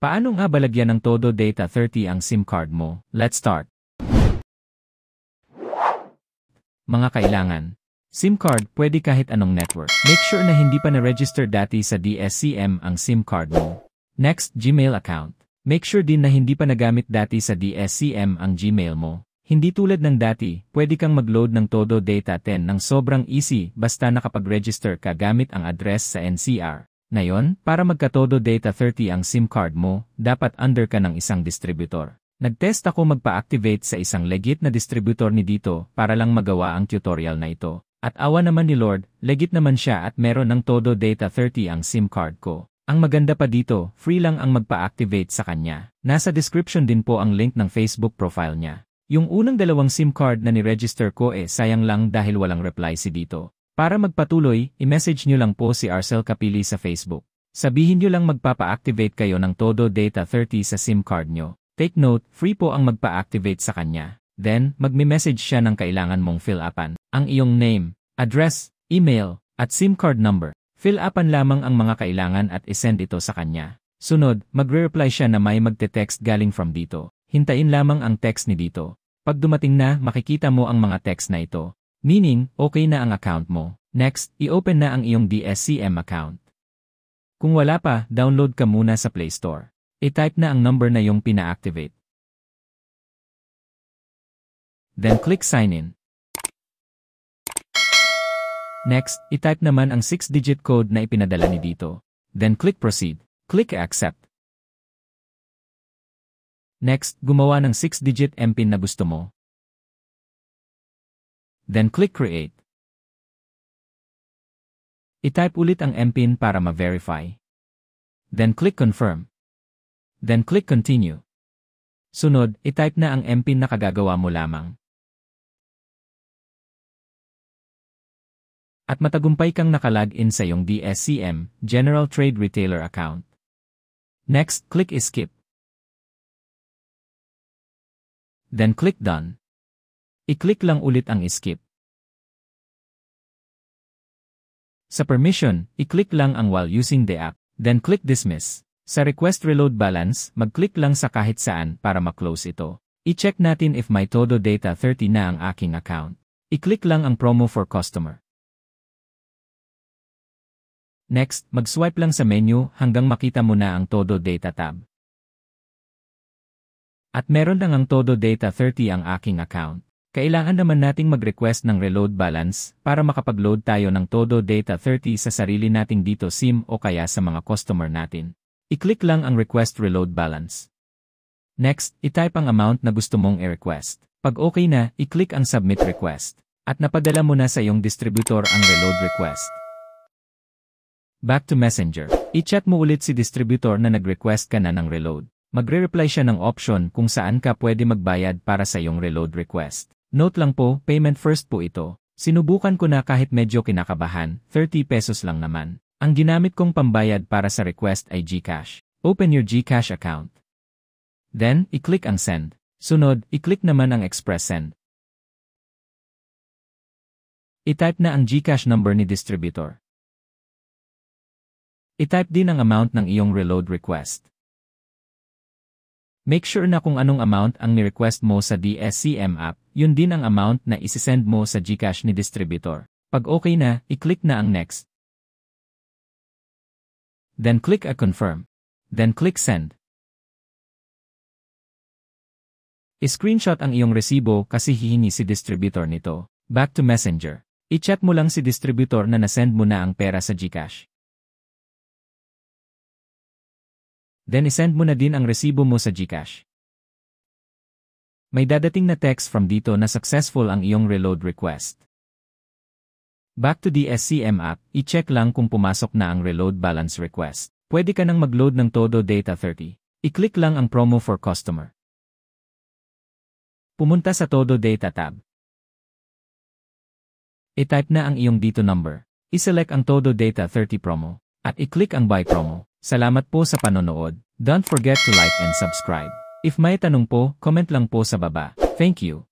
Paano nga balagyan ng Todo Data 30 ang SIM card mo? Let's start. Mga kailangan. SIM card pwede kahit anong network. Make sure na hindi pa na-register dati sa DSCM ang SIM card mo. Next, Gmail account. Make sure din na hindi pa nagamit dati sa DSCM ang Gmail mo. Hindi tulad ng dati, pwede kang mag-load ng Todo Data 10 ng sobrang easy basta nakapag-register ka gamit ang address sa NCR. Ngayon, para magka-Todo Data 30 ang SIM card mo, dapat under ka ng isang distributor. Nag-test ako magpa-activate sa isang legit na distributor ni dito para lang magawa ang tutorial na ito. At awa naman ni Lord, legit naman siya at meron ng Todo Data 30 ang SIM card ko. Ang maganda pa dito, free lang ang magpa-activate sa kanya. Nasa description din po ang link ng Facebook profile niya. Yung unang dalawang SIM card na ni-register ko sayang lang dahil walang reply si dito. Para magpatuloy, i-message nyo lang po si Arcel Capili sa Facebook. Sabihin nyo lang magpapa-activate kayo ng Todo Data 30 sa SIM card nyo. Take note, free po ang magpa-activate sa kanya. Then, magme-message siya ng kailangan mong fill-upan. Ang iyong name, address, email, at SIM card number. Fill-upan lamang ang mga kailangan at isend ito sa kanya. Sunod, magre-reply siya na may magte-text galing from dito. Hintayin lamang ang text ni dito. Pag dumating na, makikita mo ang mga text na ito. Meaning, okay na ang account mo. Next, i-open na ang iyong DSCM account. Kung wala pa, download ka muna sa Play Store. I-type na ang number na iyong pina-activate. Then click Sign In. Next, i-type naman ang 6-digit code na ipinadala ni dito. Then click Proceed. Click Accept. Next, gumawa ng 6-digit MPIN na gusto mo. Then click Create. I-type ulit ang MPIN para ma-verify. Then click Confirm. Then click Continue. Sunod, i-type na ang MPIN na kagagawa mo lamang. At matagumpay kang nakalagin sa iyong DSCM, General Trade Retailer account. Next, click Escape. Then click Done. I-click lang ulit ang Escape. Sa Permission, i-click lang ang While using the app, then click Dismiss. Sa Request Reload Balance, mag-click lang sa kahit saan para ma-close ito. I-check natin if may Todo Data 30 na ang aking account. I-click lang ang Promo for Customer. Next, mag-swipe lang sa menu hanggang makita mo na ang Todo Data tab. At meron lang ang Todo Data 30 ang aking account. Kailangan naman nating mag-request ng reload balance para makapag-load tayo ng Todo Data 30 sa sarili nating dito SIM o kaya sa mga customer natin. I-click lang ang Request Reload Balance. Next, i-type ang amount na gusto mong i-request. Pag okay na, i-click ang Submit Request. At napadala mo na sa iyong distributor ang reload request. Back to Messenger. I-chat mo ulit si distributor na nag-request ka na ng reload. Magre-reply siya ng option kung saan ka pwede magbayad para sa iyong reload request. Note lang po, payment first po ito. Sinubukan ko na kahit medyo kinakabahan, 30 pesos lang naman. Ang ginamit kong pambayad para sa request ay GCash. Open your GCash account. Then, i-click ang Send. Sunod, i-click naman ang Express Send. I-type na ang GCash number ni distributor. I-type din ang amount ng iyong reload request. Make sure na kung anong amount ang ni-request mo sa DSCM app, yun din ang amount na isisend mo sa GCash ni distributor. Pag okay na, i-click na ang Next. Then click a Confirm. Then click Send. I-screenshot ang iyong resibo kasi hihingi si distributor nito. Back to Messenger. I-chat mo lang si distributor na nasend mo na ang pera sa GCash. Then isend mo na din ang resibo mo sa GCash. May dadating na text from dito na successful ang iyong reload request. Back to the SCM app, i-check lang kung pumasok na ang reload balance request. Pwede ka nang mag-load ng Todo Data 30. I-click lang ang Promo for Customer. Pumunta sa Todo Data tab. I-type na ang iyong dito number. I-select ang Todo Data 30 promo. At i-click ang Buy Promo. Salamat po sa panonood. Don't forget to like and subscribe. If may tanong po, comment lang po sa baba. Thank you.